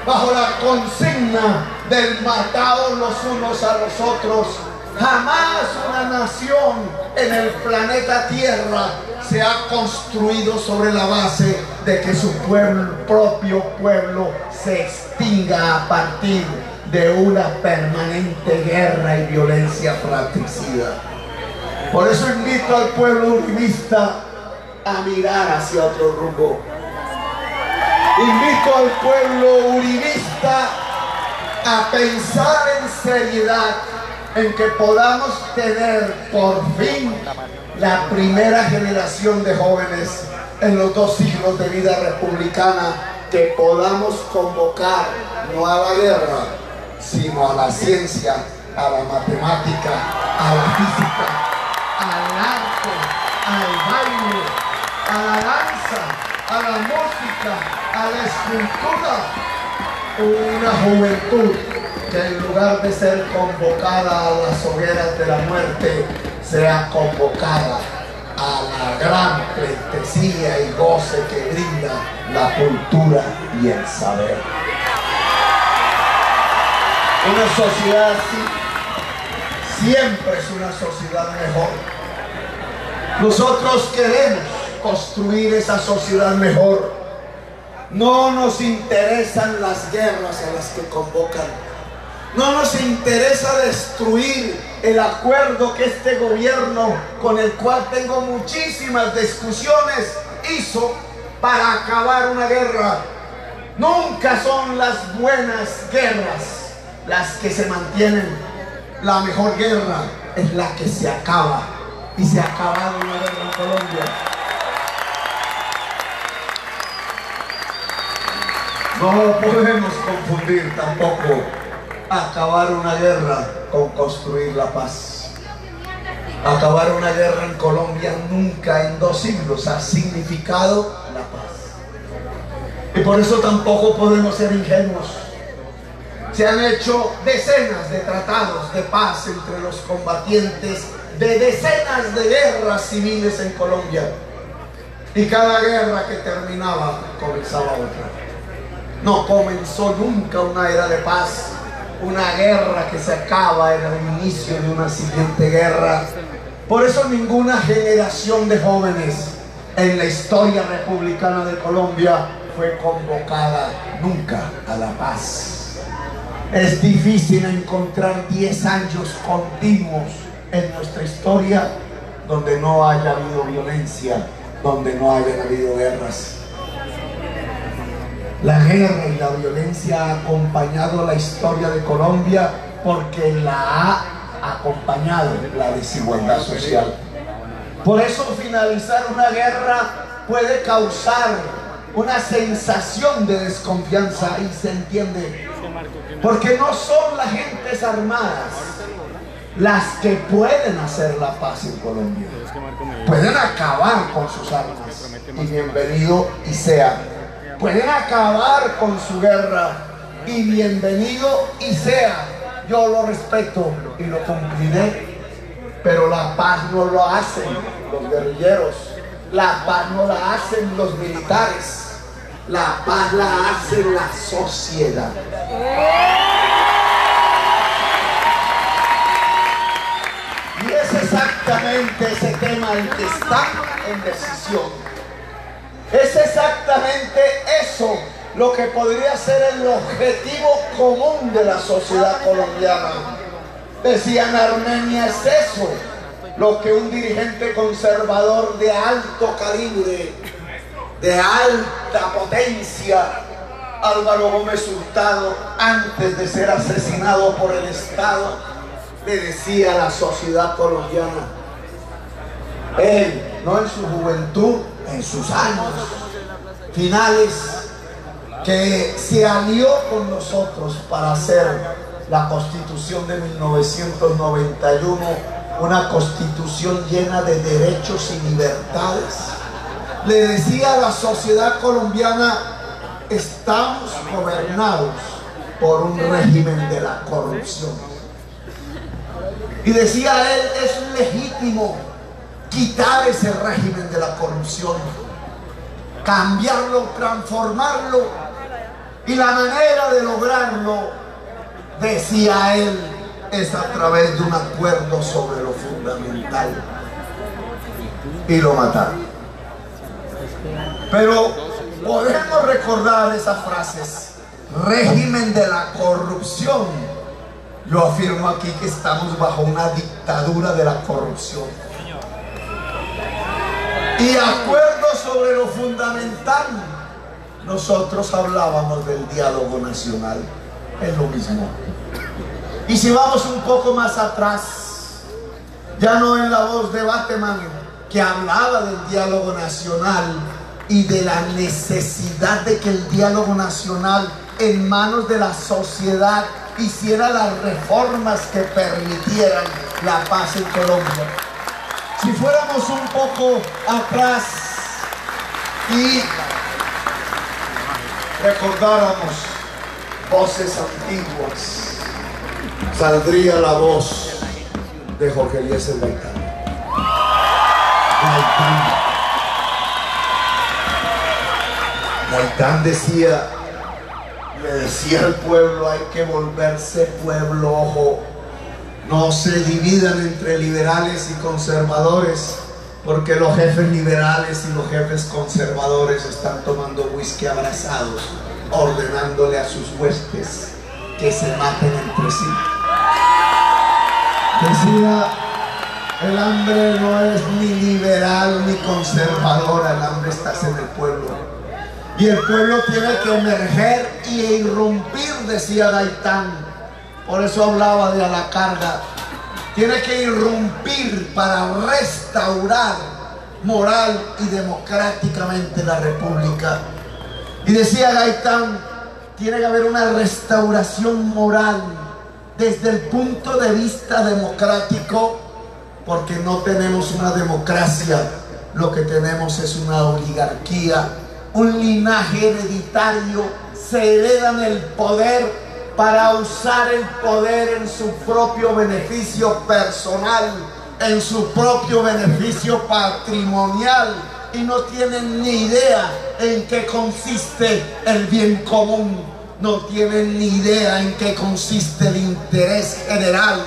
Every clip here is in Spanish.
bajo la consigna del mataos los unos a los otros. Jamás una nación en el planeta Tierra se ha construido sobre la base de que su propio pueblo se extinga a partir de una permanente guerra y violencia fratricida. Por eso invito al pueblo uribista a mirar hacia otro rumbo. Invito al pueblo uribista a pensar en seriedad en que podamos tener por fin la primera generación de jóvenes en los 2 siglos de vida republicana, que podamos convocar no a la guerra, sino a la ciencia, a la matemática, a la física, al arte, al baile, a la danza, a la música, a la escultura. Una juventud que en lugar de ser convocada a las hogueras de la muerte, sea convocada a la gran pleitesía y goce que brinda la cultura y el saber. Una sociedad así siempre es una sociedad mejor. Nosotros queremos construir esa sociedad mejor. No nos interesan las guerras a las que convocan. No nos interesa destruir el acuerdo que este gobierno, con el cual tengo muchísimas discusiones, hizo para acabar una guerra. Nunca son las buenas guerras las que se mantienen. La mejor guerra es la que se acaba. Y se ha acabado una guerra en Colombia. No podemos confundir tampoco acabar una guerra con construir la paz. Acabar una guerra en Colombia nunca en 2 siglos ha significado la paz. Y por eso tampoco podemos ser ingenuos. Se han hecho decenas de tratados de paz entre los combatientes de decenas de guerras civiles en Colombia. Y cada guerra que terminaba, comenzaba otra. No comenzó nunca una era de paz. Una guerra que se acaba era el inicio de una siguiente guerra. Por eso ninguna generación de jóvenes en la historia republicana de Colombia fue convocada nunca a la paz. Es difícil encontrar 10 años continuos en nuestra historia donde no haya habido violencia, donde no hayan habido guerras. La guerra y la violencia ha acompañado la historia de Colombia porque la ha acompañado la desigualdad social. Por eso finalizar una guerra puede causar una sensación de desconfianza, y se entiende, porque no son las gentes armadas las que pueden hacer la paz en Colombia. Pueden acabar con sus armas, y bienvenido y sea. Pueden acabar con su guerra, y bienvenido y sea. Yo lo respeto y lo cumpliré, pero la paz no lo hacen los guerrilleros, la paz no la hacen los militares, la paz la hace la sociedad. Y es exactamente ese tema el que está en decisión. Es exactamente eso lo que podría ser el objetivo común de la sociedad colombiana. Decían, Armenia es eso, lo que un dirigente conservador de alto calibre, de alta potencia, Álvaro Gómez Hurtado, antes de ser asesinado por el Estado, le decía a la sociedad colombiana. Él, no en su juventud, en sus años finales, que se alió con nosotros para hacer la Constitución de 1991, una Constitución llena de derechos y libertades. Le decía a la sociedad colombiana: estamos gobernados por un régimen de la corrupción. Y decía él: es legítimo quitar ese régimen de la corrupción, cambiarlo, transformarlo Y la manera de lograrlo, decía él, es a través de un acuerdo sobre lo fundamental. Y lo mataron. Pero podemos recordar esas frases. Régimen de la corrupción. Yo afirmo aquí que estamos bajo una dictadura de la corrupción. Y acuerdo sobre lo fundamental. Nosotros hablábamos del diálogo nacional. Es lo mismo. Y si vamos un poco más atrás, ya no en la voz de Bateman, que hablaba del diálogo nacional y de la necesidad de que el diálogo nacional en manos de la sociedad hiciera las reformas que permitieran la paz en Colombia. Si fuéramos un poco atrás y recordáramos voces antiguas, saldría la voz de Jorge Eliezer Gaitán. Gaitán decía, le decía al pueblo, hay que volverse pueblo, ojo, no se dividan entre liberales y conservadores, porque los jefes liberales y los jefes conservadores están tomando whisky abrazados, ordenándole a sus huestes que se maten entre sí. Decía, el hambre no es ni liberal ni conservadora, el hambre está en el pueblo. Y el pueblo tiene que emerger y irrumpir, decía Gaitán. Por eso hablaba de a la carga. Tiene que irrumpir para restaurar moral y democráticamente la república. Y decía Gaitán, tiene que haber una restauración moral desde el punto de vista democrático, porque no tenemos una democracia, lo que tenemos es una oligarquía, un linaje hereditario. Se heredan el poder para usar el poder en su propio beneficio personal, en su propio beneficio patrimonial, y no tienen ni idea en qué consiste el bien común, no tienen ni idea en qué consiste el interés general,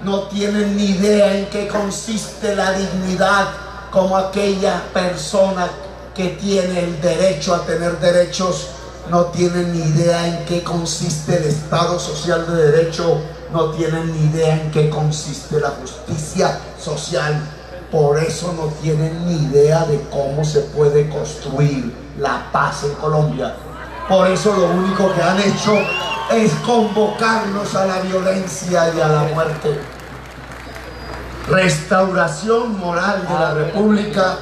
no tienen ni idea en qué consiste la dignidad, como aquella persona que tiene el derecho a tener derechos. No tienen ni idea en qué consiste el Estado Social de Derecho, no tienen ni idea en qué consiste la justicia social. Por eso no tienen ni idea de cómo se puede construir la paz en Colombia. Por eso lo único que han hecho es convocarnos a la violencia y a la muerte. Restauración moral de la República.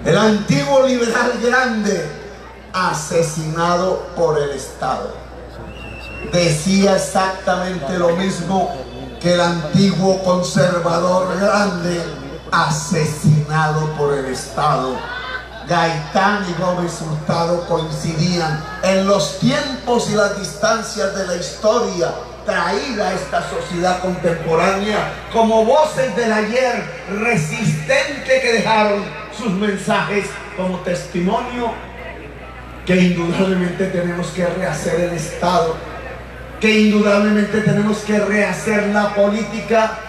El antiguo liberal grande, asesinado por el Estado. Decía exactamente lo mismo que el antiguo conservador grande, asesinado por el Estado. Gaitán y Gómez Hurtado coincidían en los tiempos y las distancias de la historia, traída a esta sociedad contemporánea como voces del ayer resistente, que dejaron sus mensajes como testimonio que indudablemente tenemos que rehacer el Estado, que indudablemente tenemos que rehacer la política,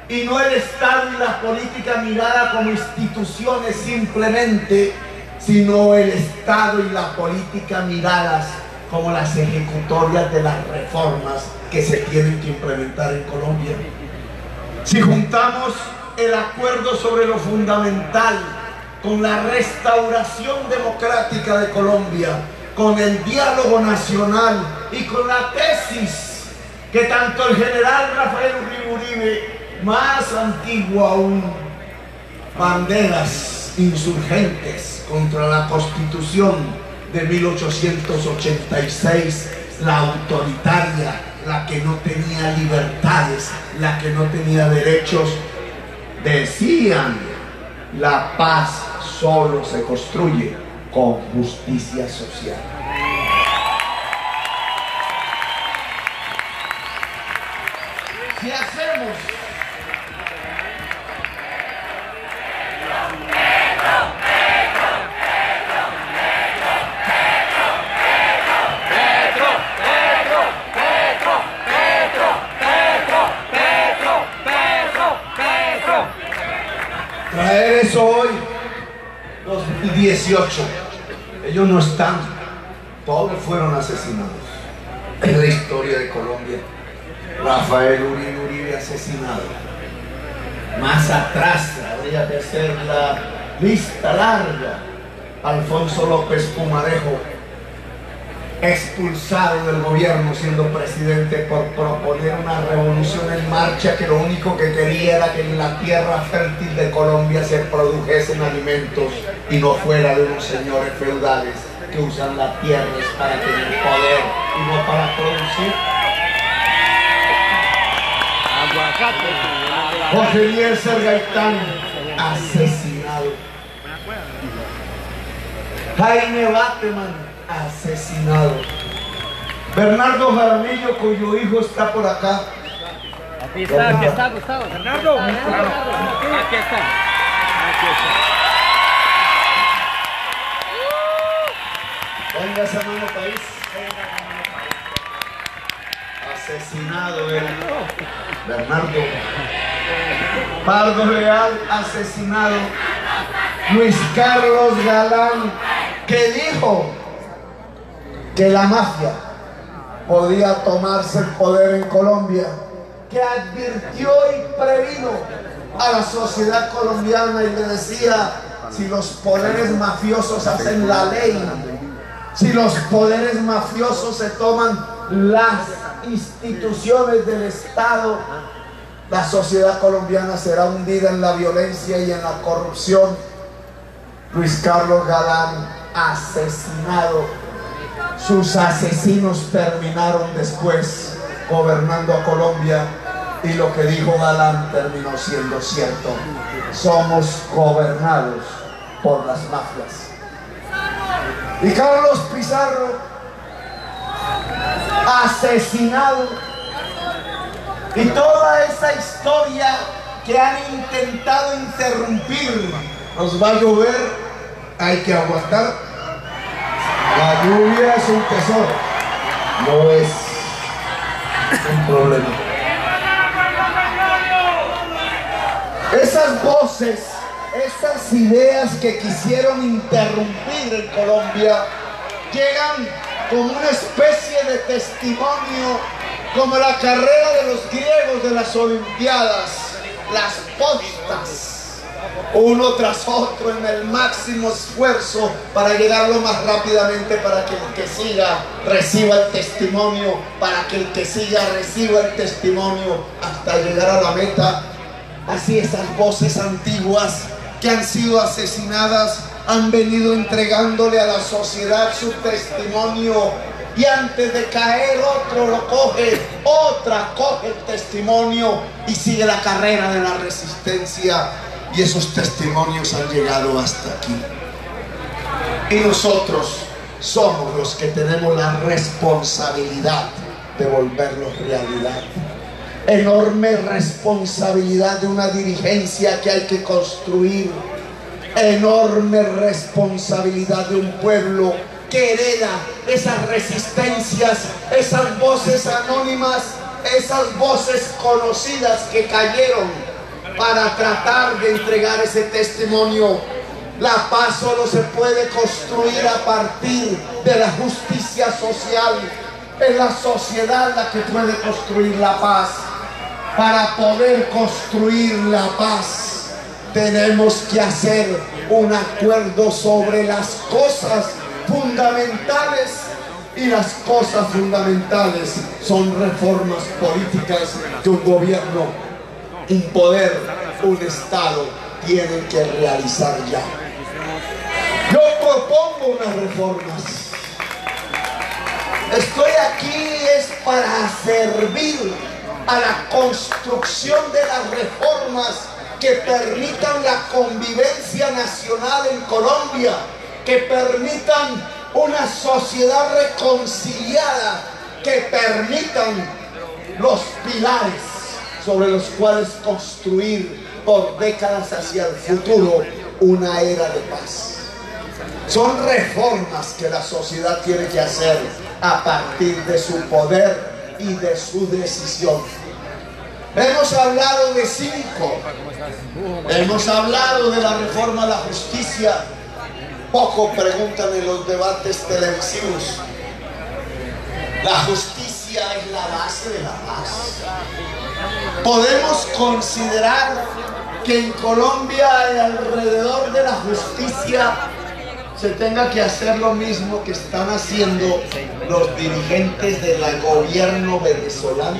y no el Estado y la política mirada como instituciones simplemente, sino el Estado y la política miradas como las ejecutorias de las reformas que se tienen que implementar en Colombia. Si juntamos el acuerdo sobre lo fundamental con la restauración democrática de Colombia, con el diálogo nacional y con la tesis que tanto el general Rafael Uribe, más antiguo aún, banderas insurgentes contra la Constitución de 1886, la autoritaria, la que no tenía libertades, la que no tenía derechos, decían: la paz solo se construye con justicia social. Si hacemos 18. Ellos no están, todos fueron asesinados. Es la historia de Colombia. Rafael Uribe asesinado. Más atrás habría que hacer la lista larga. Alfonso López Pumarejo, expulsado del gobierno siendo presidente por proponer una revolución en marcha que lo único que quería era que en la tierra fértil de Colombia se produjesen alimentos y no fuera de unos señores feudales que usan la tierra para tener poder y no para producir. Jorge Eliezer Gaitán, asesinado. Jaime Bateman, asesinado. Bernardo Jaramillo, cuyo hijo está por acá. Aquí está, Gustavo. Bernardo. Aquí está. Venga esa mano, país. Asesinado él. Bernardo. Pardo Leal, asesinado. Luis Carlos Galán, que dijo que la mafia podía tomarse el poder en Colombia, que advirtió y previno a la sociedad colombiana y le decía: si los poderes mafiosos hacen la ley, si los poderes mafiosos se toman las instituciones del Estado, la sociedad colombiana será hundida en la violencia y en la corrupción. Luis Carlos Galán, asesinado. Sus asesinos terminaron después gobernando a Colombia y lo que dijo Galán terminó siendo cierto: somos gobernados por las mafias. Y Carlos Pizarro, asesinado. Y toda esa historia que han intentado interrumpir. Nos va a llover, hay que aguantar. La lluvia es un tesoro, no es un problema. Esas voces, esas ideas que quisieron interrumpir en Colombia llegan como una especie de testimonio, como la carrera de los griegos de las Olimpiadas, las postas, uno tras otro en el máximo esfuerzo para llegar lo más rápidamente, para que el que siga reciba el testimonio, para que el que siga reciba el testimonio hasta llegar a la meta. Así esas voces antiguas que han sido asesinadas han venido entregándole a la sociedad su testimonio, y antes de caer otro lo coge, otra coge el testimonio y sigue la carrera de la resistencia. Y esos testimonios han llegado hasta aquí. Y nosotros somos los que tenemos la responsabilidad de volverlos realidad. Enorme responsabilidad de una dirigencia que hay que construir. Enorme responsabilidad de un pueblo que hereda esas resistencias, esas voces anónimas, esas voces conocidas que cayeron para tratar de entregar ese testimonio. La paz solo se puede construir a partir de la justicia social. Es la sociedad la que puede construir la paz. Para poder construir la paz, tenemos que hacer un acuerdo sobre las cosas fundamentales, y las cosas fundamentales son reformas políticas que un gobierno, un poder, un Estado tienen que realizar ya. Yo propongo unas reformas. Estoy aquí es para servir a la construcción de las reformas que permitan la convivencia nacional en Colombia, que permitan una sociedad reconciliada, que permitan los pilares sobre los cuales construir por décadas hacia el futuro una era de paz. Son reformas que la sociedad tiene que hacer a partir de su poder y de su decisión. Hemos hablado de 5. Hemos hablado de la reforma a la justicia. poco preguntan en los debates televisivos. La justicia es la base de la paz. Podemos considerar que en Colombia, alrededor de la justicia, se tenga que hacer lo mismo que están haciendo los dirigentes del gobierno venezolano,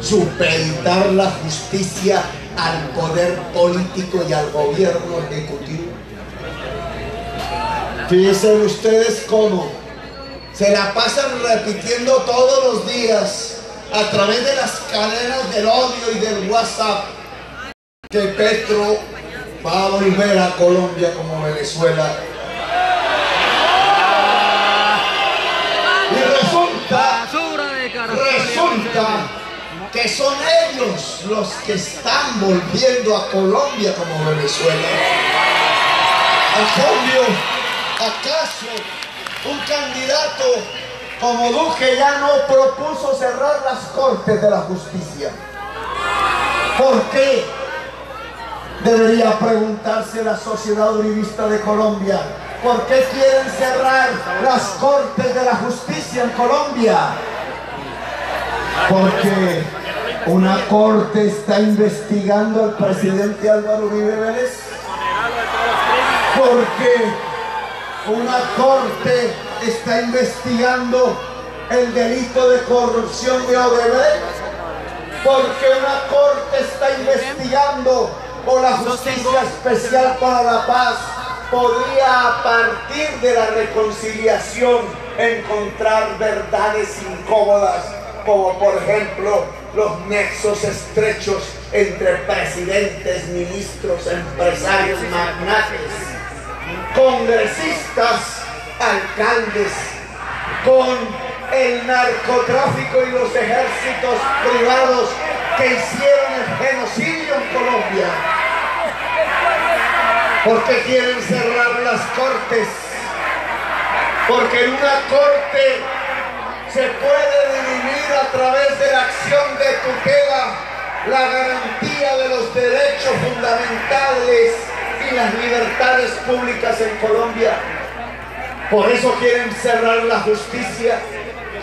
supeditar la justicia al poder político y al gobierno ejecutivo. Fíjense ustedes cómo se la pasan repitiendo todos los días a través de las cadenas del odio y del WhatsApp que Petro va a volver a Colombia como Venezuela. Y resulta que son ellos los que están volviendo a Colombia como Venezuela. A cambio, ¿acaso un candidato como Duque ya no propuso cerrar las cortes de la justicia? ¿Por qué? Debería preguntarse la sociedad uribista de Colombia. ¿Por qué quieren cerrar las cortes de la justicia en Colombia? Porque una corte está investigando al presidente Álvaro Uribe Vélez. Porque una corte está investigando el delito de corrupción de Odebrecht. Porque una corte está investigando o la justicia especial para la paz podría, a partir de la reconciliación, encontrar verdades incómodas, como por ejemplo los nexos estrechos entre presidentes, ministros, empresarios, magnates, congresistas, alcaldes, con el narcotráfico y los ejércitos privados que hicieron el genocidio en Colombia. Porque quieren cerrar las cortes, porque en una corte se puede dirimir a través de la acción de tutela la garantía de los derechos fundamentales y las libertades públicas en Colombia. Por eso quieren cerrar la justicia.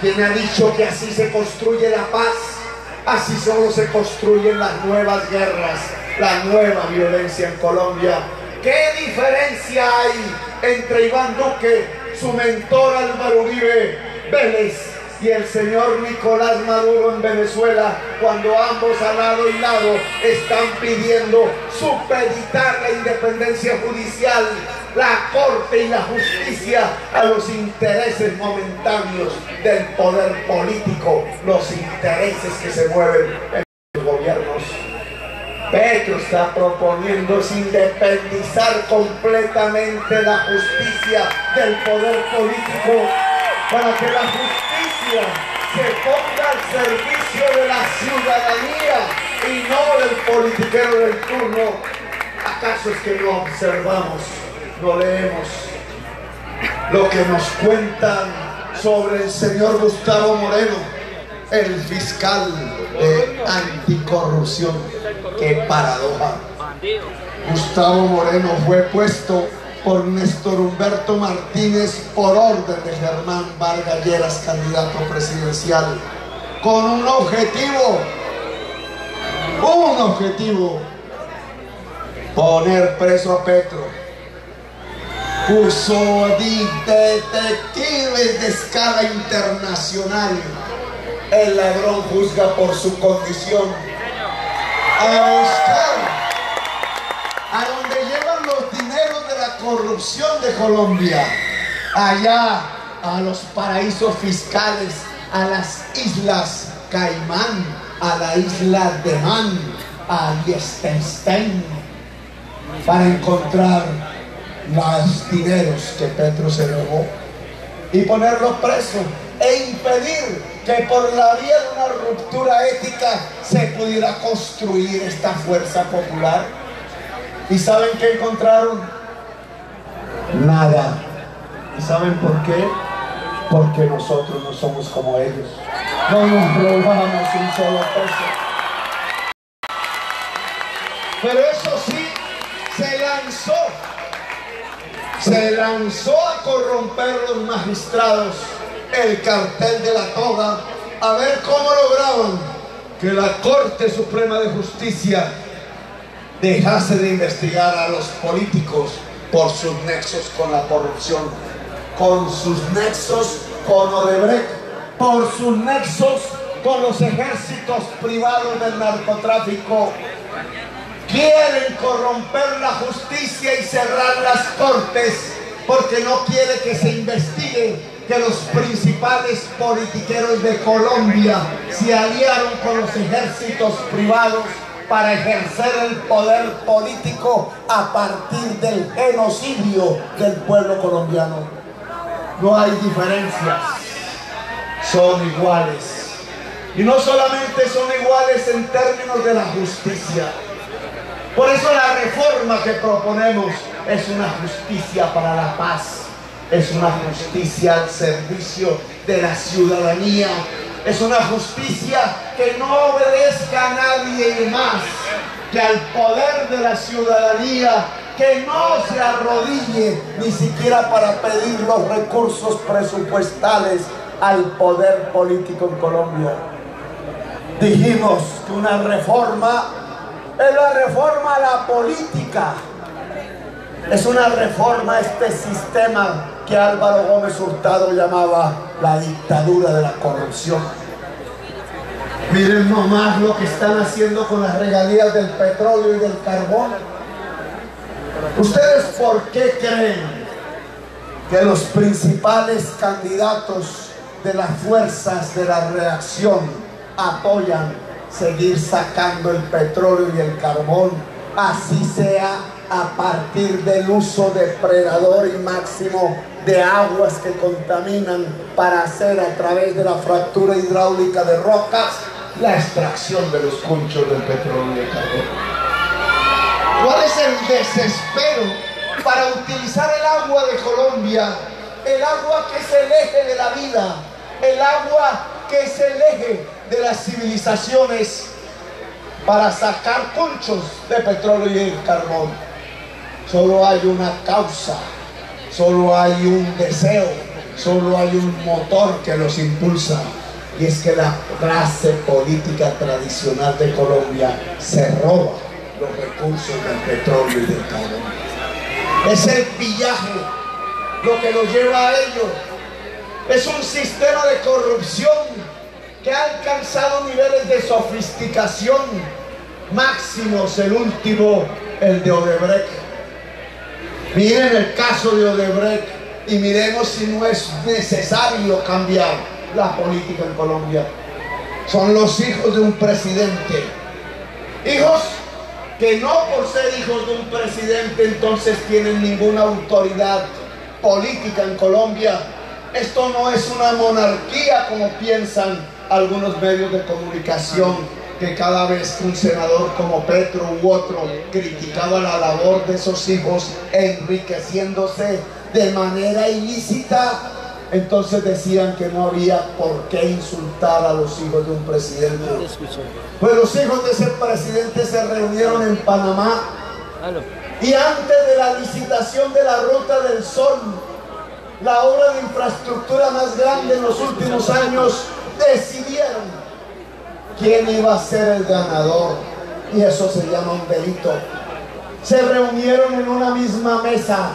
¿Quién ha dicho que así se construye la paz? Así solo se construyen las nuevas guerras, la nueva violencia en Colombia. ¿Qué diferencia hay entre Iván Duque, su mentor Álvaro Uribe Vélez, y el señor Nicolás Maduro en Venezuela, cuando ambos a lado y lado están pidiendo supeditar la independencia judicial, la corte y la justicia a los intereses momentáneos del poder político, los intereses que se mueven en los gobiernos? Petro está proponiendo independizar completamente la justicia del poder político para que la justicia se ponga al servicio de la ciudadanía y no del politiquero del turno. ¿Acaso es que no observamos, no leemos lo que nos cuentan sobre el señor Gustavo Moreno, el fiscal de anticorrupción? ¡Qué paradoja! Gustavo Moreno fue puesto por Néstor Humberto Martínez por orden de Germán Vargas Lleras, candidato presidencial, con un objetivo, poner preso a Petro. Puso detectives de escala internacional. El ladrón juzga por su condición. A buscar a donde llevan los dineros de la corrupción de Colombia, allá a los paraísos fiscales, a las islas Caimán, a la isla de Man, a Liechtenstein, para encontrar los dineros que Petro se robó y ponerlos presos e impedir que por la vía de una ruptura ética se pudiera construir esta fuerza popular. ¿Y saben qué encontraron? Nada. ¿Y saben por qué? Porque nosotros no somos como ellos. No nos robamos un solo peso. Pero eso sí, se lanzó Se lanzó a corromper los magistrados, el cartel de la toga, a ver cómo lograban que la Corte Suprema de Justicia dejase de investigar a los políticos por sus nexos con la corrupción, con sus nexos con Odebrecht, por sus nexos con los ejércitos privados del narcotráfico. Quieren corromper la justicia y cerrar las cortes porque no quiere que se investigue que los principales politiqueros de Colombia se aliaron con los ejércitos privados para ejercer el poder político a partir del genocidio del pueblo colombiano. No hay diferencias, son iguales. Y no solamente son iguales en términos de la justicia. Por eso la reforma que proponemos es una justicia para la paz, es una justicia al servicio de la ciudadanía, es una justicia que no obedezca a nadie más que al poder de la ciudadanía, que no se arrodille ni siquiera para pedir los recursos presupuestales al poder político en Colombia. Dijimos que una reforma es la reforma a la política, es una reforma a este sistema que Álvaro Gómez Hurtado llamaba la dictadura de la corrupción. Miren nomás lo que están haciendo con las regalías del petróleo y del carbón. ¿Ustedes por qué creen que los principales candidatos de las fuerzas de la reacción apoyan seguir sacando el petróleo y el carbón, así sea a partir del uso depredador y máximo de aguas que contaminan para hacer a través de la fractura hidráulica de rocas la extracción de los conchos del petróleo y el carbón? ¿Cuál es el desespero para utilizar el agua de Colombia, el agua que es el eje de la vida, el agua que es el eje de las civilizaciones, para sacar conchos de petróleo y el carbón? Solo hay una causa, solo hay un deseo, solo hay un motor que los impulsa, y es que la clase política tradicional de Colombia se roba los recursos del petróleo y del carbón. Es el pillaje lo que los lleva a ello. Es un sistema de corrupción que ha alcanzado niveles de sofisticación máximos, el último, el de Odebrecht. Miren el caso de Odebrecht y miremos si no es necesario cambiar la política en Colombia. Son los hijos de un presidente, hijos que no por ser hijos de un presidente entonces tienen ninguna autoridad política en Colombia. Esto no es una monarquía como piensan algunos medios de comunicación, que cada vez que un senador como Petro u otro criticaba la labor de esos hijos enriqueciéndose de manera ilícita, entonces decían que no había por qué insultar a los hijos de un presidente. Pues los hijos de ese presidente se reunieron en Panamá y antes de la licitación de la Ruta del Sol, la obra de infraestructura más grande en los últimos años, decidieron quién iba a ser el ganador, y eso se llama un delito. Se reunieron en una misma mesa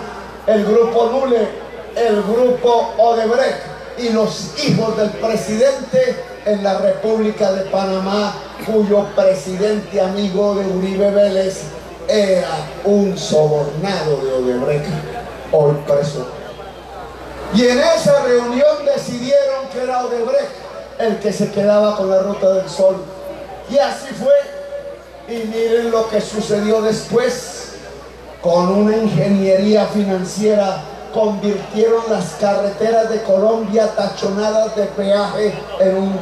el grupo Lule, el grupo Odebrecht y los hijos del presidente en la República de Panamá, cuyo presidente amigo de Uribe Vélez era un sobornado de Odebrecht, hoy preso. Y en esa reunión decidieron que era Odebrecht el que se quedaba con la Ruta del Sol. Y así fue. Y miren lo que sucedió después. Con una ingeniería financiera convirtieron las carreteras de Colombia tachonadas de peaje en un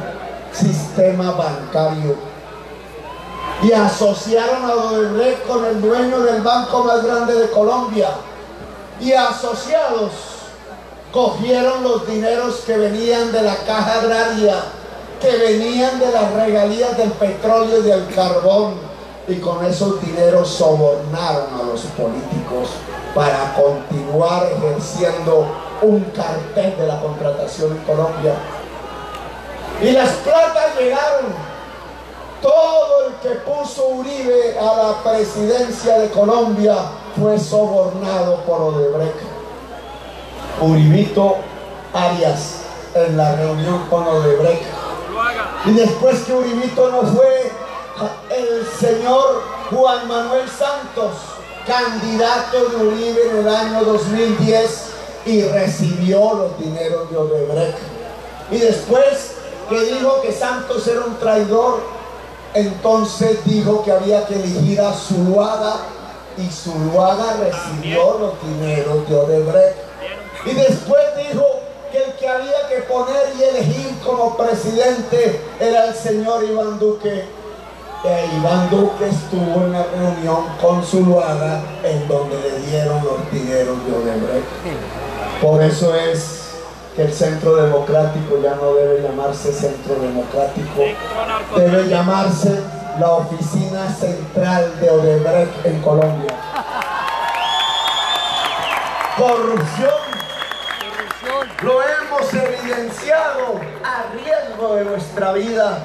sistema bancario. Y asociaron a Odebrecht con el dueño del banco más grande de Colombia. Y asociados cogieron los dineros que venían de la caja agraria, que venían de las regalías del petróleo y del carbón, y con esos dineros sobornaron a los políticos para continuar ejerciendo un cartel de la contratación en Colombia. Y las platas llegaron. Todo el que puso Uribe a la presidencia de Colombia fue sobornado por Odebrecht. Uribito Arias en la reunión con Odebrecht. Y después que Uribito no fue, el señor Juan Manuel Santos, candidato de Uribe en el año 2010, y recibió los dineros de Odebrecht. Y después que dijo que Santos era un traidor, entonces dijo que había que elegir a Zuluaga, y Zuluaga recibió los dineros de Odebrecht. Y después dijo que el que había que poner y elegir como presidente era el señor Iván Duque. Iván Duque estuvo en la reunión con Zuluaga, en donde le dieron los dineros de Odebrecht. Por eso es que el Centro Democrático ya no debe llamarse Centro Democrático, debe llamarse la Oficina Central de Odebrecht en Colombia. Corrupción. Lo hemos evidenciado a riesgo de nuestra vida.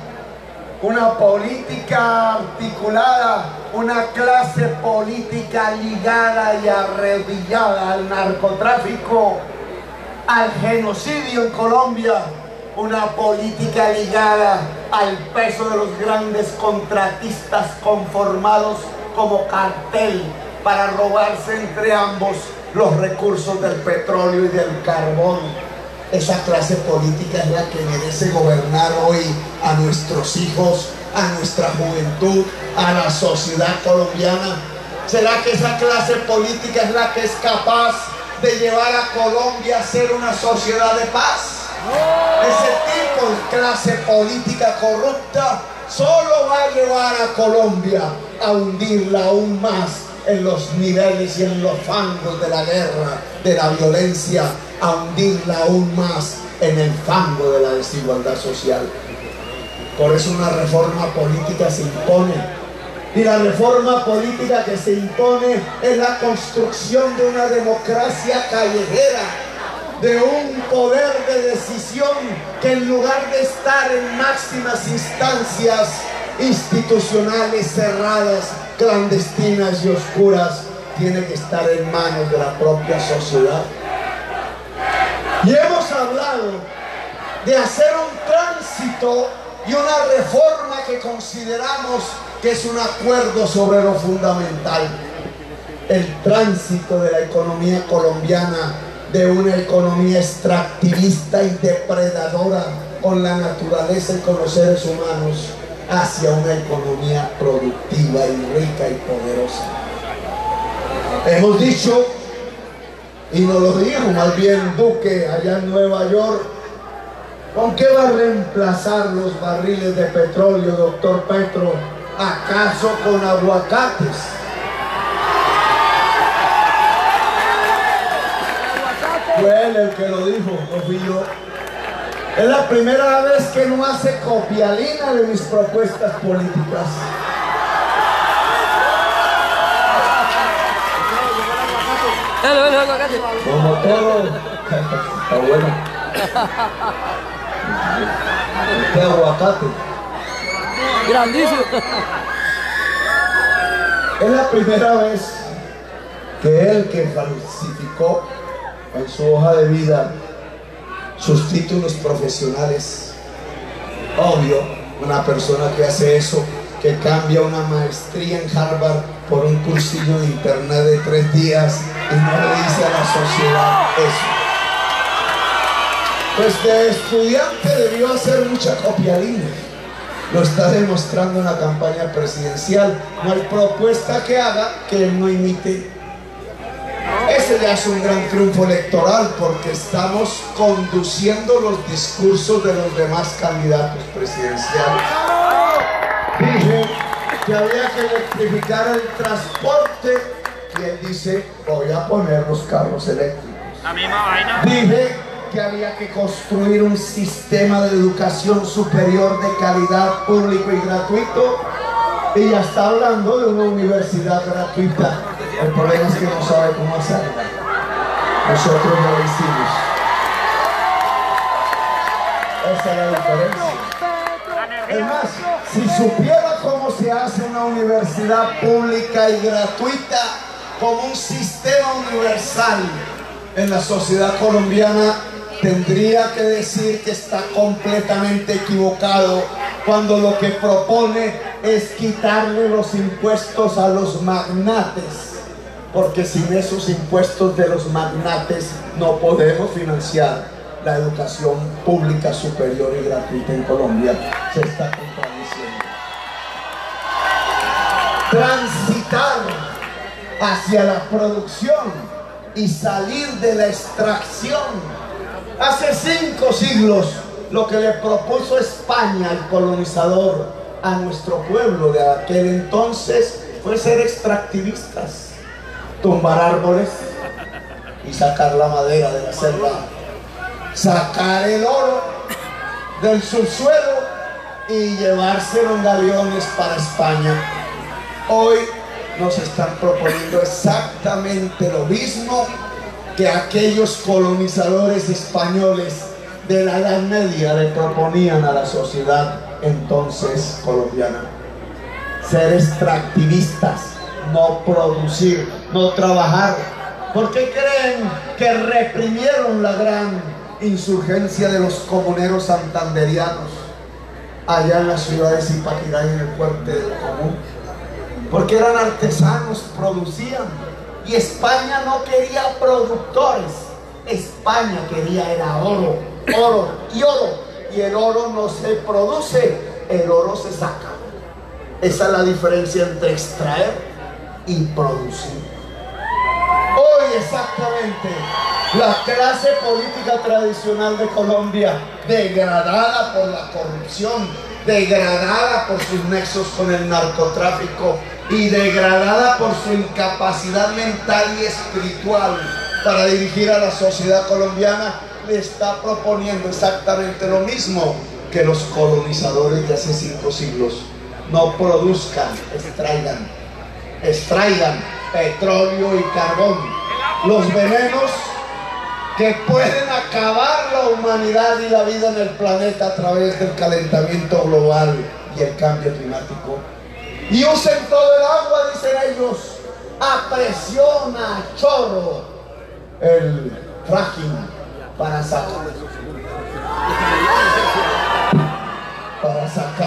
Una política articulada, una clase política ligada y arrodillada al narcotráfico, al genocidio en Colombia, una política ligada al peso de los grandes contratistas conformados como cartel para robarse entre ambos los recursos del petróleo y del carbón. Esa clase política es la que merece gobernar hoy a nuestros hijos, a nuestra juventud, a la sociedad colombiana. ¿Será que esa clase política es la que es capaz de llevar a Colombia a ser una sociedad de paz? Ese tipo de clase política corrupta solo va a llevar a Colombia a hundirla aún más en los niveles y en los fangos de la guerra, de la violencia, a hundirla aún más en el fango de la desigualdad social. Por eso una reforma política se impone. Y la reforma política que se impone es la construcción de una democracia callejera, de un poder de decisión que en lugar de estar en máximas instancias institucionales cerradas, clandestinas y oscuras, tiene que estar en manos de la propia sociedad. Y hemos hablado de hacer un tránsito y una reforma que consideramos que es un acuerdo sobre lo fundamental. El tránsito de la economía colombiana, de una economía extractivista y depredadora con la naturaleza y con los seres humanos, hacia una economía productiva y rica y poderosa. Hemos dicho, y nos lo dijo más bien Duque allá en Nueva York, ¿con qué va a reemplazar los barriles de petróleo, doctor Petro? ¿Acaso con aguacates? Fue él el que lo dijo, no fui yo. Es la primera vez que no hace copialina de mis propuestas políticas. Como todo, está bueno. Este aguacate. Grandísimo. Es la primera vez que él, que falsificó en su hoja de vida sus títulos profesionales, obvio, una persona que hace eso, que cambia una maestría en Harvard por un cursillo de internet de 3 días y no le dice a la sociedad eso. Pues de estudiante debió hacer mucha copialina. Lo está demostrando en la campaña presidencial. No hay propuesta que haga que él no imite. Ese ya es un gran triunfo electoral, porque estamos conduciendo los discursos de los demás candidatos presidenciales. Dije que había que electrificar el transporte y él dice, voy a poner los carros eléctricos. La misma vaina. Dije que había que construir un sistema de educación superior de calidad, público y gratuito, y ya está hablando de una universidad gratuita. El problema es que no sabe cómo hacerlo. Nosotros lo hicimos. Esa es la diferencia. Es más, si supiera cómo se hace una universidad pública y gratuita como un sistema universal en la sociedad colombiana, tendría que decir que está completamente equivocado cuando lo que propone es quitarle los impuestos a los magnates, porque sin esos impuestos de los magnates no podemos financiar la educación pública superior y gratuita en Colombia. Se está contradiciendo. Transitar hacia la producción y salir de la extracción. Hace 5 siglos lo que le propuso España, el colonizador, a nuestro pueblo de aquel entonces fue ser extractivistas, tumbar árboles y sacar la madera de la selva, sacar el oro del subsuelo y llevárselo en galeones para España. Hoy nos están proponiendo exactamente lo mismo que aquellos colonizadores españoles de la Edad Media le proponían a la sociedad entonces colombiana. Ser extractivistas, no producir, no trabajar. ¿Por qué creen que reprimieron la gran insurgencia de los comuneros santanderianos allá en la ciudad de Zipaquirá y en el fuerte del Común? Porque eran artesanos, producían. Y España no quería productores. España quería era oro, oro y oro. Y el oro no se produce, el oro se saca. Esa es la diferencia entre extraer y producir. Hoy exactamente la clase política tradicional de Colombia, degradada por la corrupción, degradada por sus nexos con el narcotráfico y degradada por su incapacidad mental y espiritual para dirigir a la sociedad colombiana, le está proponiendo exactamente lo mismo que los colonizadores de hace 5 siglos. No produzcan, extraigan petróleo y carbón, los venenos que pueden acabar la humanidad y la vida en el planeta a través del calentamiento global y el cambio climático. Y usen todo el agua, dicen ellos, a presión, a chorro, el fracking para sacar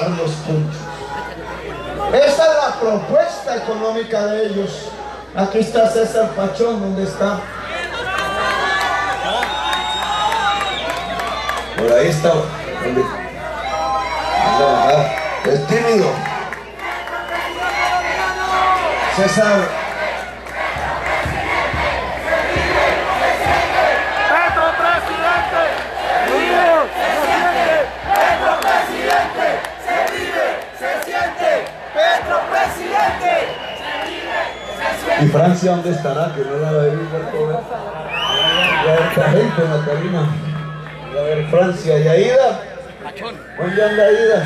los punchos. Esa es la propuesta económica de ellos. Aquí está César Pachón, ¿dónde está? Por ahí está. ¿Dónde? Es tímido. César. ¡Petro presidente! ¡Petro presidente! ¡Se vive! ¡Se siente! ¡Petro presidente! ¡Se vive! ¡Se siente! ¿Y Francia dónde estará? Que no la debe ver toda. Ya esta gente en la cabina. A ver, Francia y Aida. ¿Dónde anda Aida?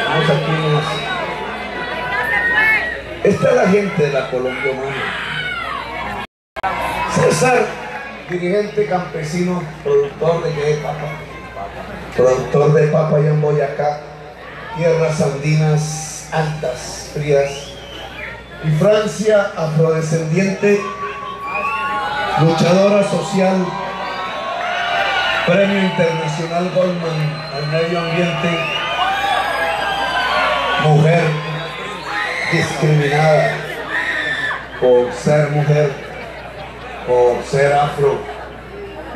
Vamos aquí nomás. Esta es la gente de la Colombia humana. César, dirigente campesino, productor de papa. Productor de papa allá en Boyacá, tierras andinas altas, frías. Y Francia, afrodescendiente, luchadora social, Premio Internacional Goldman al Medio Ambiente, mujer discriminada por ser mujer, por ser afro,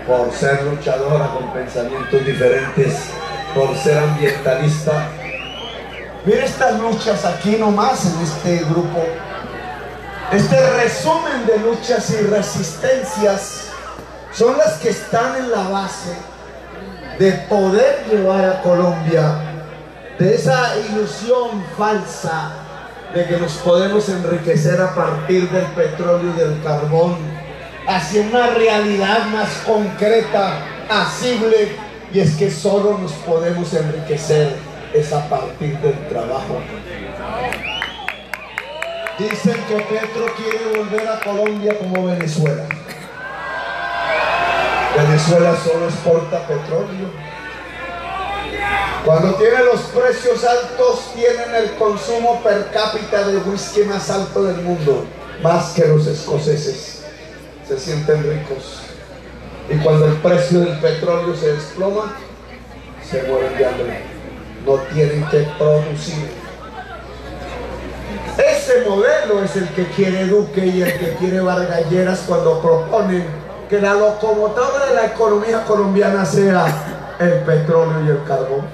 por ser luchadora con pensamientos diferentes, por ser ambientalista. Mira estas luchas aquí nomás en este grupo, este resumen de luchas y resistencias son las que están en la base de poder llevar a Colombia de esa ilusión falsa de que nos podemos enriquecer a partir del petróleo y del carbón hacia una realidad más concreta, asible, y es que solo nos podemos enriquecer es a partir del trabajo. Dicen que Petro quiere volver a Colombia como Venezuela. Venezuela solo exporta petróleo. Cuando tiene los precios altos, tienen el consumo per cápita de whisky más alto del mundo, más que los escoceses. Se sienten ricos. Y cuando el precio del petróleo se desploma, se mueren de hambre. No tienen que producir. Ese modelo es el que quiere Duque y el que quiere Vargas Lleras cuando proponen que la locomotora de la economía colombiana sea el petróleo y el carbón.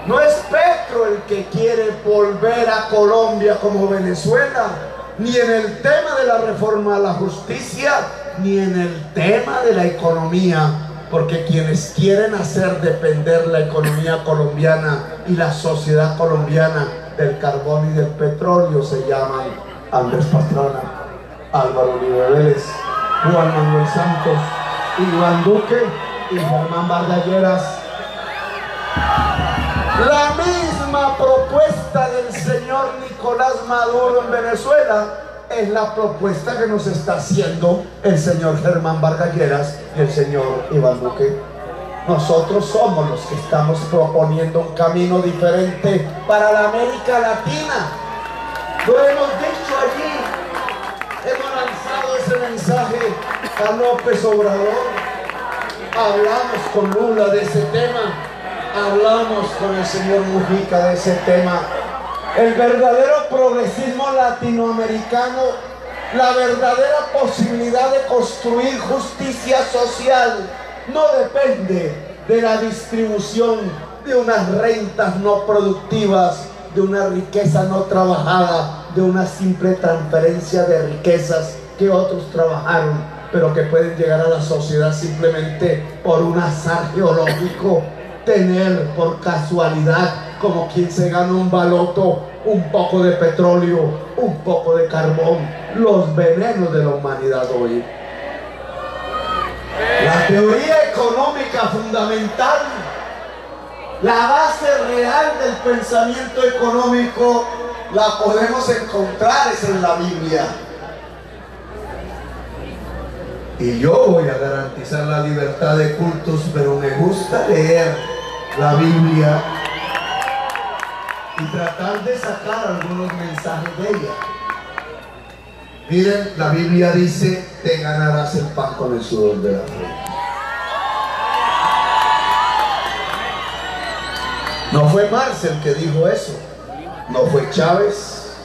No es Petro el que quiere volver a Colombia como Venezuela, ni en el tema de la reforma a la justicia, ni en el tema de la economía, porque quienes quieren hacer depender la economía colombiana y la sociedad colombiana del carbón y del petróleo se llaman Andrés Pastrana, Álvaro Uribe Vélez, Juan Manuel Santos, Iván Duque y Germán Vargas Lleras. La misma propuesta del señor Nicolás Maduro en Venezuela es la propuesta que nos está haciendo el señor Germán Vargas Lleras y el señor Iván Duque. Nosotros somos los que estamos proponiendo un camino diferente para la América Latina. Lo hemos dicho allí, hemos lanzado ese mensaje a López Obrador, hablamos con Lula de ese tema, hablamos con el señor Mujica de ese tema. El verdadero progresismo latinoamericano, la verdadera posibilidad de construir justicia social, no depende de la distribución de unas rentas no productivas, de una riqueza no trabajada, de una simple transferencia de riquezas que otros trabajaron, pero que pueden llegar a la sociedad simplemente por un azar geológico, tener por casualidad, como quien se gana un baloto, un poco de petróleo, un poco de carbón, los venenos de la humanidad hoy. La teoría económica fundamental, la base real del pensamiento económico, la podemos encontrar es en la Biblia. Y yo voy a garantizar la libertad de cultos, pero me gusta leer la Biblia y tratar de sacar algunos mensajes de ella. Miren, la Biblia dice: te ganarás el pan con el sudor de la frente. No fue Marx el que dijo eso, no fue Chávez,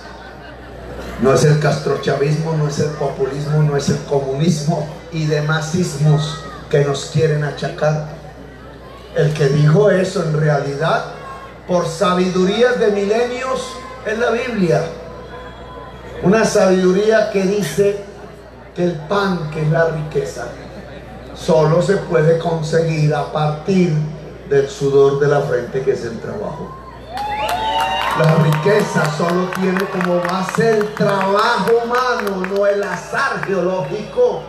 no es el castrochavismo, no es el populismo, no es el comunismo y demás ismos que nos quieren achacar. El que dijo eso en realidad, por sabidurías de milenios, es la Biblia. Una sabiduría que dice que el pan, que es la riqueza, solo se puede conseguir a partir del sudor de la frente, que es el trabajo. La riqueza solo tiene como base el trabajo humano, no el azar geológico.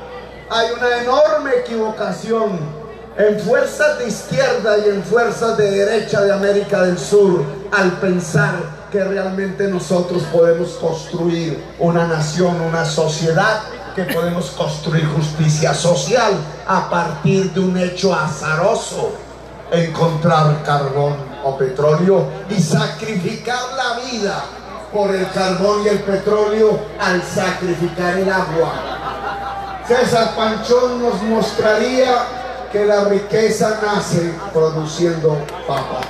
Hay una enorme equivocación en fuerzas de izquierda y en fuerzas de derecha de América del Sur al pensar que realmente nosotros podemos construir una nación, una sociedad, que podemos construir justicia social a partir de un hecho azaroso: encontrar carbón o petróleo y sacrificar la vida por el carbón y el petróleo al sacrificar el agua. César Panchón nos mostraría que la riqueza nace produciendo papa.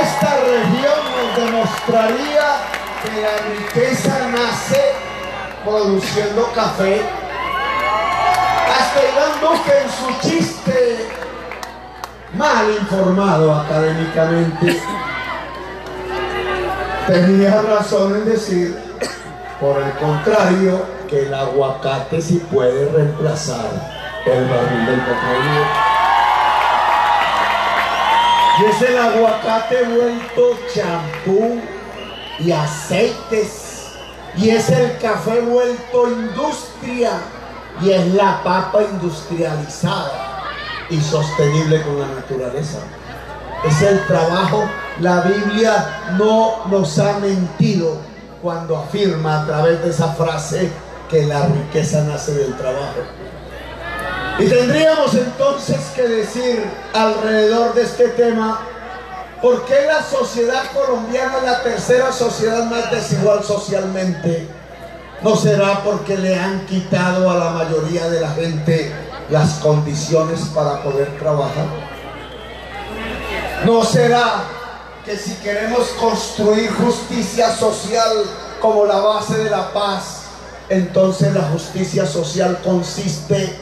Esta región nos demostraría que la riqueza nace produciendo café. Hasta Iván Duque, en su chiste mal informado académicamente, tenía razón en decir, por el contrario, que el aguacate sí puede reemplazar el barril del petróleo. Y es el aguacate vuelto champú y aceites, y es el café vuelto industria, y es la papa industrializada y sostenible con la naturaleza. Es el trabajo. La Biblia no nos ha mentido. cuando afirma a través de esa frase que la riqueza nace del trabajo. Y tendríamos entonces que decir alrededor de este tema, ¿por qué la sociedad colombiana es la tercera sociedad más desigual socialmente? ¿No será porque le han quitado a la mayoría de la gente las condiciones para poder trabajar? ¿No será que si queremos construir justicia social como la base de la paz, entonces la justicia social consiste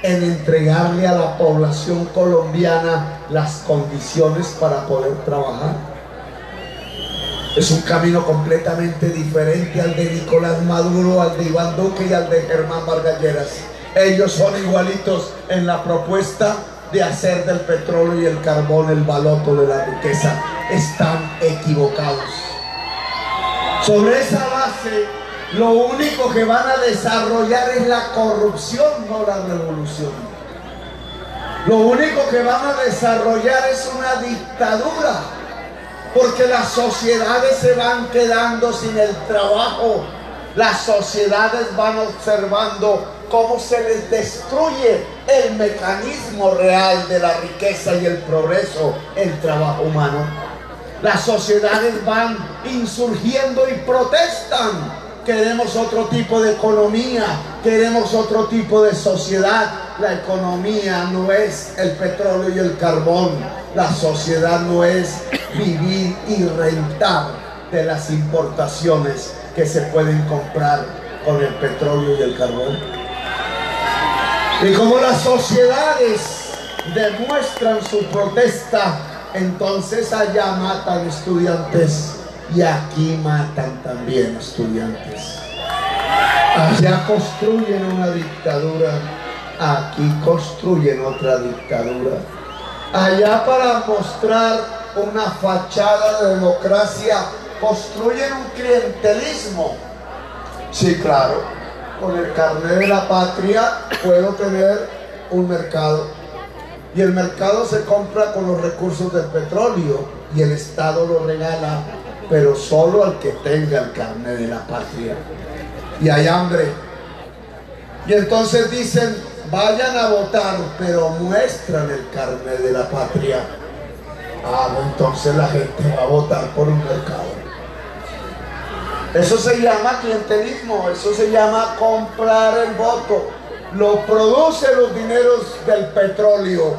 en entregarle a la población colombiana las condiciones para poder trabajar? Es un camino completamente diferente al de Nicolás Maduro, al de Iván Duque y al de Germán Vargas Lleras. Ellos son igualitos en la propuesta de hacer del petróleo y el carbón el baloto de la riqueza. Están equivocados. Sobre esa base, lo único que van a desarrollar es la corrupción, no la revolución. Lo único que van a desarrollar es una dictadura, porque las sociedades se van quedando sin el trabajo. Las sociedades van observando cómo se les destruye el mecanismo real de la riqueza y el progreso, el trabajo humano. Las sociedades van insurgiendo y protestan. Queremos otro tipo de economía, queremos otro tipo de sociedad. La economía no es el petróleo y el carbón. La sociedad no es vivir y rentar de las importaciones que se pueden comprar con el petróleo y el carbón. Y como las sociedades demuestran su protesta, entonces allá matan estudiantes y aquí matan también estudiantes. Allá construyen una dictadura, aquí construyen otra dictadura. Allá, para mostrar una fachada de democracia, construyen un clientelismo. Sí, claro, con el carnet de la patria puedo tener un mercado, y el mercado se compra con los recursos del petróleo y el Estado lo regala, pero solo al que tenga el carnet de la patria. Y hay hambre, y entonces dicen: vayan a votar, pero muestran el carnet de la patria. Entonces la gente va a votar por un mercado. Eso se llama clientelismo, eso se llama comprar el voto. Lo producen los dineros del petróleo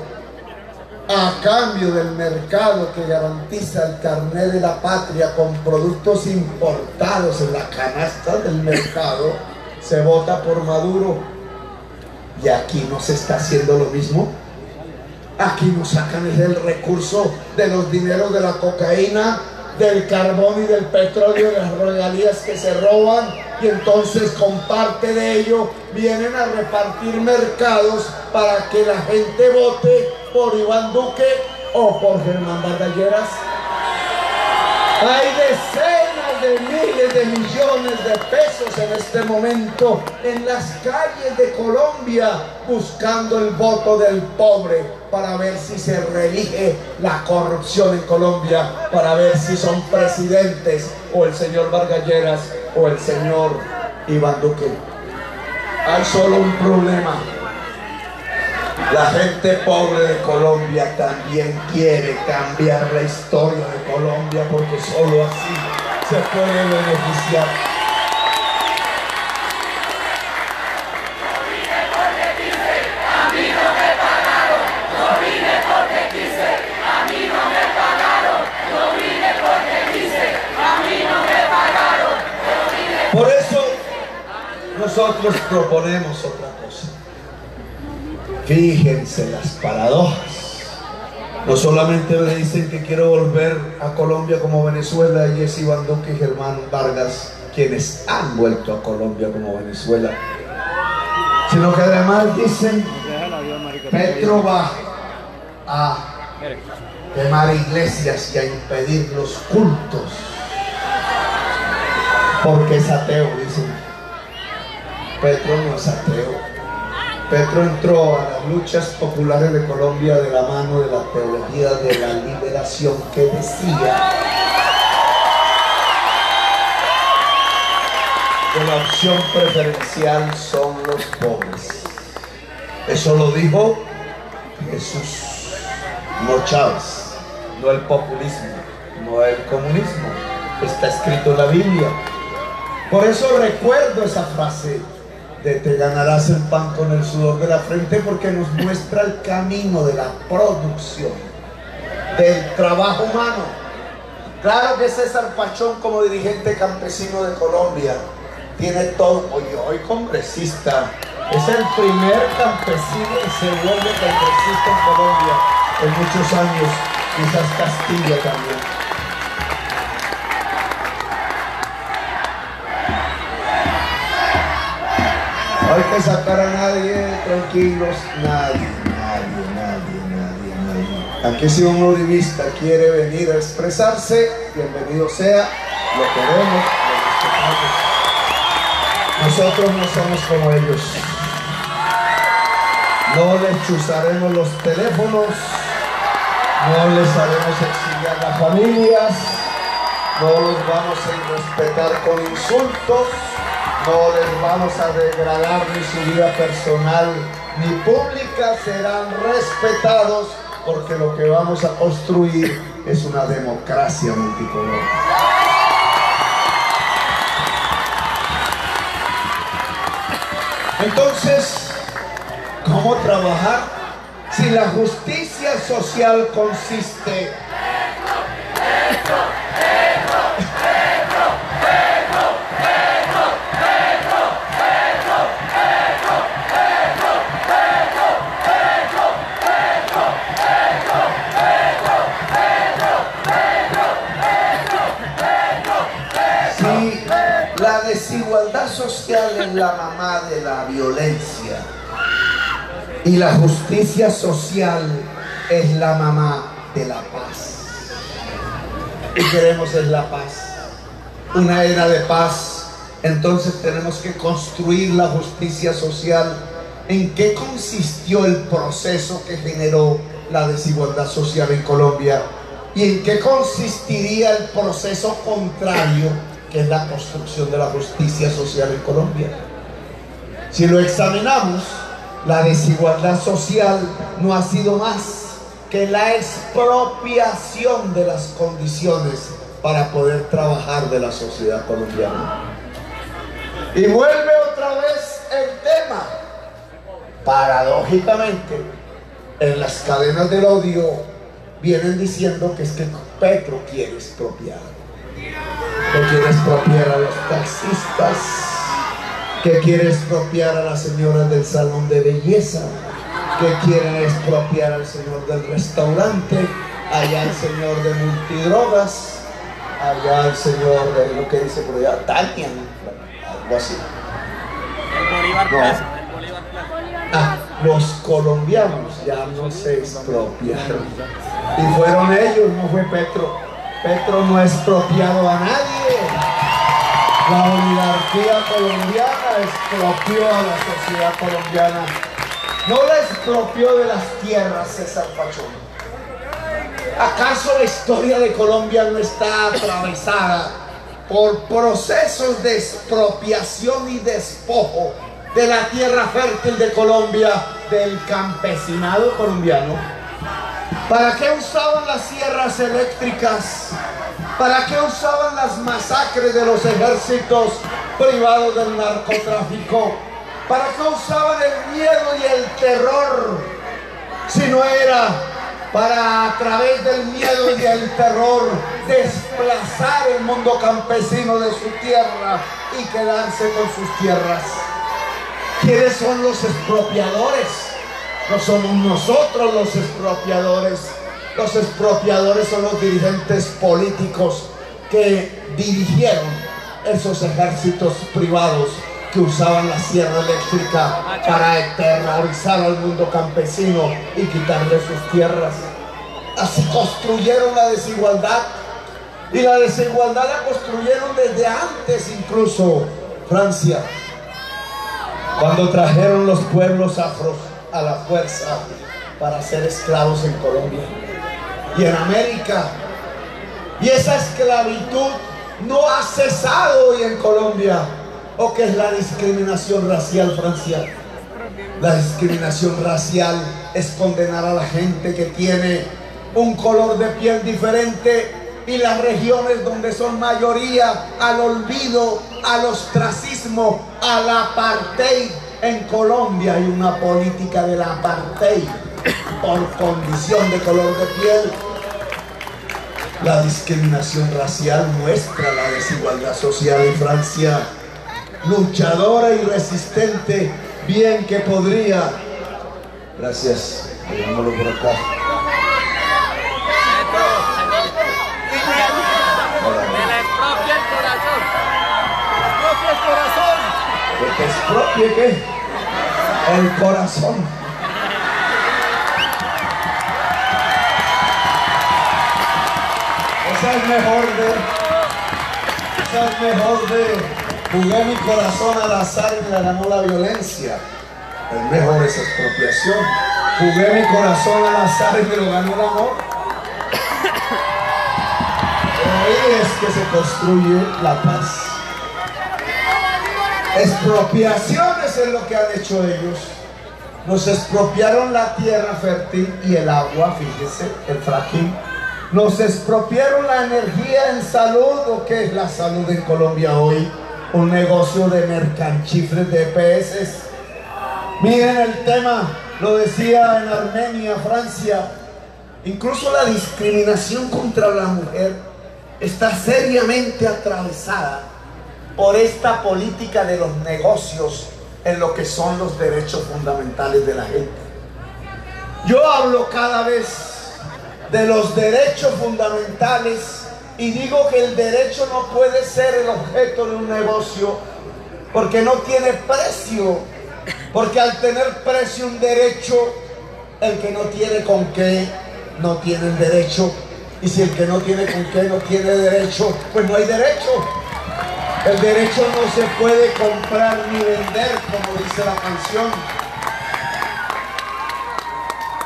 a cambio del mercado que garantiza el carnet de la patria con productos importados en la canasta del mercado. Se vota por Maduro. Y aquí no se está haciendo lo mismo. Aquí nos sacan el recurso de los dineros de la cocaína, del carbón y del petróleo, de las regalías que se roban, y entonces con parte de ello vienen a repartir mercados para que la gente vote por Iván Duque o por Germán Vargas Lleras. Hay decenas de miles de millones de pesos en este momento en las calles de Colombia buscando el voto del pobre para ver si se reelige la corrupción en Colombia, para ver si son presidentes o el señor Vargas Lleras o el señor Iván Duque. Hay solo un problema. La gente pobre de Colombia también quiere cambiar la historia de Colombia, porque solo así se puede beneficiar. Yo vine porque quise, a mí no me pagaron. Yo vine porque quise, a mí no me pagaron. Yo vine porque quise, a mí no me pagaron. Por eso nosotros proponemos otra cosa. Fíjense las paradojas. No solamente me dicen que quiero volver a Colombia como Venezuela, y es Iván Duque y Germán Vargas quienes han vuelto a Colombia como Venezuela, sino que además dicen: Petro va a quemar iglesias y a impedir los cultos porque es ateo, dicen. Petro no es ateo. Petro entró a las luchas populares de Colombia de la mano de la teología de la liberación, que decía: que la opción preferencial son los pobres. Eso lo dijo Jesús, no Chávez, no el populismo, no el comunismo. Está escrito en la Biblia. Por eso recuerdo esa frase de te ganarás el pan con el sudor de la frente, porque nos muestra el camino de la producción, del trabajo humano. Claro que César Pachón, como dirigente campesino de Colombia, tiene todo. Oye, hoy congresista, es el primer campesino que se vuelve congresista en Colombia en muchos años, quizás Castilla también. No hay que sacar a nadie, tranquilos, nadie. Aquí si un uribista quiere venir a expresarse, bienvenido sea, lo queremos, lo respetamos. Nosotros no somos como ellos. No les chuzaremos los teléfonos, no les haremos exiliar las familias, no los vamos a irrespetar con insultos, no les vamos a degradar ni su vida personal ni pública, serán respetados, porque lo que vamos a construir es una democracia multicolor. Entonces, ¿cómo trabajar si la justicia social consiste la desigualdad social es la mamá de la violencia y la justicia social es la mamá de la paz? Y queremos es la paz, una era de paz. Entonces tenemos que construir la justicia social. ¿En qué consistió el proceso que generó la desigualdad social en Colombia? ¿Y en qué consistiría el proceso contrario, que es la construcción de la justicia social en Colombia? Si lo examinamos, la desigualdad social no ha sido más que la expropiación de las condiciones para poder trabajar de la sociedad colombiana. Y vuelve otra vez el tema. Paradójicamente, en las cadenas del odio vienen diciendo que es que Petro quiere expropiar. Que quiere expropiar a los taxistas, que quiere expropiar a las señoras del salón de belleza, que quiere expropiar al señor del restaurante, allá el señor de multidrogas, allá el señor de lo que dice por allá, Tania, algo así. El Bolívar No. Plaza, el Bolívar Plaza. Ah, los colombianos ya no se expropiaron. Y fueron ellos, no fue Petro. Petro no ha expropiado a nadie. La oligarquía colombiana expropió a la sociedad colombiana. No la expropió de las tierras César Pachón. ¿Acaso la historia de Colombia no está atravesada por procesos de expropiación y despojo de la tierra fértil de Colombia, del campesinado colombiano? ¿Para qué usaban las sierras eléctricas? ¿Para qué usaban las masacres de los ejércitos privados del narcotráfico? ¿Para qué usaban el miedo y el terror? Si no era para, a través del miedo y del terror, desplazar el mundo campesino de su tierra y quedarse con sus tierras. ¿Quiénes son los expropiadores? No somos nosotros los expropiadores. Los expropiadores son los dirigentes políticos que dirigieron esos ejércitos privados que usaban la sierra eléctrica para aterrorizar al mundo campesino y quitarle sus tierras. Así construyeron la desigualdad, y la desigualdad la construyeron desde antes, incluso Francia, cuando trajeron los pueblos afros a la fuerza para ser esclavos en Colombia y en América. Y esa esclavitud no ha cesado hoy en Colombia. ¿O qué es la discriminación racial, Francia? La discriminación racial es condenar a la gente que tiene un color de piel diferente y las regiones donde son mayoría al olvido, al ostracismo, al apartheid. En Colombia hay una política del apartheid por condición de color de piel. La discriminación racial muestra la desigualdad social en Francia. Luchadora y resistente, bien que podría. Gracias, llevándolo por acá. Se le expropia el corazón. Expropia el corazón. ¿Que te expropie qué? El corazón. Esa es mejor de jugué mi corazón al azar y me ganó la violencia. Es mejor esa expropiación. Jugué mi corazón al azar y me lo ganó el amor. Pero ahí es que se construye la paz. Expropiaciones es lo que han hecho ellos. Nos expropiaron la tierra fértil y el agua, fíjese, el fracking. Nos expropiaron la energía en salud. ¿O qué es la salud en Colombia hoy? Un negocio de mercanchifres de EPS. Miren el tema, lo decía en Armenia, Francia. Incluso la discriminación contra la mujer está seriamente atravesada por esta política de los negocios en lo que son los derechos fundamentales de la gente. Yo hablo cada vez de los derechos fundamentales y digo que el derecho no puede ser el objeto de un negocio porque no tiene precio, porque al tener precio un derecho, el que no tiene con qué no tiene el derecho, y si el que no tiene con qué no tiene derecho, pues no hay derecho. El derecho no se puede comprar ni vender, como dice la canción.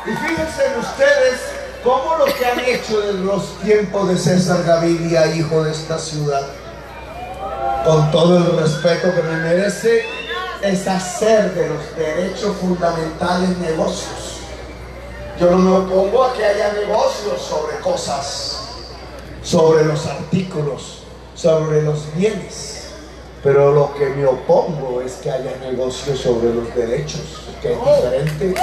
Y fíjense ustedes cómo lo que han hecho en los tiempos de César Gaviria, hijo de esta ciudad, con todo el respeto que me merece, es hacer de los derechos fundamentales negocios. Yo no me opongo a que haya negocios sobre cosas, sobre los artículos, sobre los bienes, pero lo que me opongo es que haya negocios sobre los derechos, que es diferente,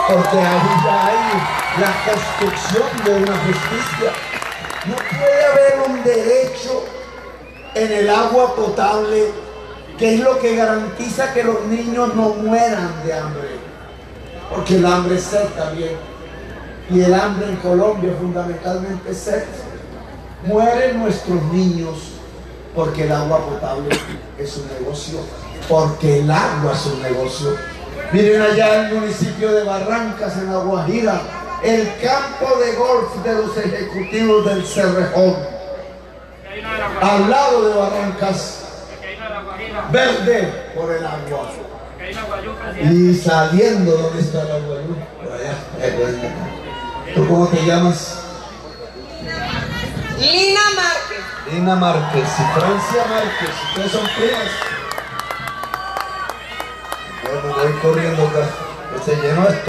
porque ahí ya hay la construcción de una justicia. No puede haber un derecho en el agua potable, que es lo que garantiza que los niños no mueran de hambre, porque el hambre es sed también, y el hambre en Colombia fundamentalmente es sed. Mueren nuestros niños porque el agua potable es un negocio, porque el agua es un negocio. Miren allá en el municipio de Barrancas, en La Guajira, el campo de golf de los ejecutivos del Cerrejón, al lado de Barrancas, verde por el agua, y saliendo, ¿dónde está el agua? Por allá. ¿Tú cómo te llamas? Lina Márquez. Lina Márquez y Francia Márquez, ustedes son primas. Bueno, voy corriendo acá, se llenó esto.